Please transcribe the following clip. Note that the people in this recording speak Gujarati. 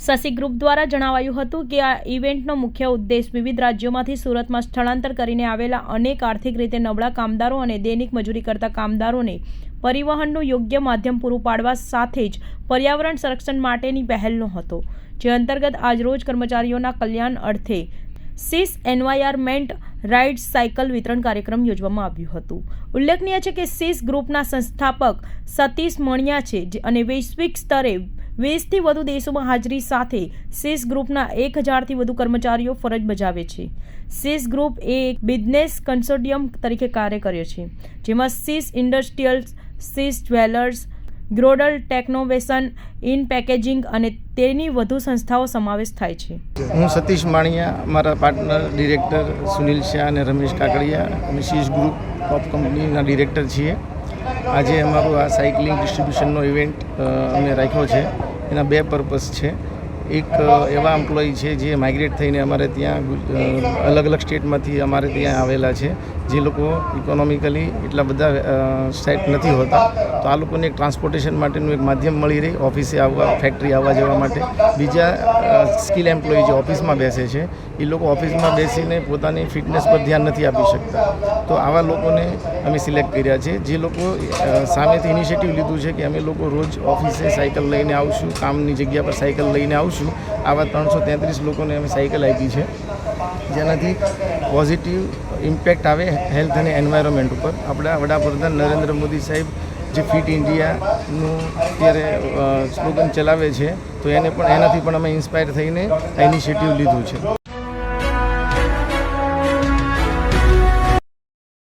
શશી ગ્રુપ દ્વારા જણાવાયું હતું કે આ ઇવેન્ટનો મુખ્ય ઉદ્દેશ વિવિધ રાજ્યોમાંથી સુરતમાં સ્થળાંતર કરીને આવેલા અનેક આર્થિક રીતે નબળા કામદારો અને દૈનિક મજૂરી કરતા કામદારોને પરિવહનનું યોગ્ય માધ્યમ પૂરું પાડવા સાથે જ પર્યાવરણ સંરક્ષણ માટેની પહેલનો હતો, જે અંતર્ગત આજરોજ કર્મચારીઓના કલ્યાણ અર્થે સીસ એન્વાયરમેન્ટ રાઇડ્સ સાયકલ વિતરણ કાર્યક્રમ યોજવામાં આવ્યું હતું. ઉલ્લેખનીય છે કે સીસ ગ્રુપના સંસ્થાપક સતીશ મણિયા છે અને વૈશ્વિક સ્તરે 20થી વધુ દેશોમાં હાજરી સાથે સીસ ગ્રુપના 1000થી વધુ કર્મચારીઓ ફરજ બજાવે છે. સીસ ગ્રુપ એ એક બિઝનેસ કન્સોર્ટિયમ તરીકે કાર્ય કરે છે, જેમાં સીસ ઇન્ડસ્ટ્રીયલ્સ, સીસ જ્વેલર્સ, ગ્રોડલ ટેકનોવેશન, ઇન પેકેજિંગ અને તેની વધુ સંસ્થાઓ સમાવેશ થાય છે. હું સતીશ માણિયા, મારા પાર્ટનર ડિરેક્ટર સુનિલ શાહ અને રમેશ કાકડિયા અમે સીસ ગ્રુપ ઓફ કંપનીના ડિરેક્ટર છીએ. આજે અમારું આ સાયકલિંગ ડિસ્ટ્રીબ્યુશનનો ઇવેન્ટ અમે રાખ્યો છે. એના બે પર્પઝ છે. એક એવા એમ્પ્લોયી છે જે માઇગ્રેટ થઈને અમારે ત્યાં અલગ અલગ સ્ટેટમાંથી અમારે ત્યાં આવેલા છે, જે લોકો ઇકોનોમિકલી એટલા બધા સેટ નથી હોતા, તો આ લોકોને એક ટ્રાન્સપોર્ટેશન માટેનું એક માધ્યમ મળી રહી, ઓફિસે આવવા, ફેક્ટરી આવવા જવા માટે. બીજા સ્કિલ એમ્પ્લોયી જે ઓફિસમાં બેસે છે, એ લોકો ઓફિસમાં બેસીને પોતાની ફિટનેસ પર ધ્યાન નથી આપી શકતા, તો આવા લોકોને અમે સિલેક્ટ કર્યા છે, જે લોકો સામેથી ઇનિશિયેટિવ લીધું છે કે અમે લોકો રોજ ઓફિસે સાયકલ લઈને આવશું, કામની જગ્યા પર સાયકલ લઈને આવશું. આવા 333 લોકોને અમે સાયકલ આપી છે, જેનાથી પોઝિટિવ ઇમ્પેક્ટ આવે હેલ્થ અને એન્વાયરમેન્ટ ઉપર. આપણા વડાપ્રધાન નરેન્દ્ર મોદી સાહેબ જે ફિટ ઇન્ડિયાનું અત્યારે સ્લોગન ચલાવે છે, તો એનાથી પણ અમે ઇન્સ્પાયર થઈને આ ઇનિશિયેટિવ લીધું છે.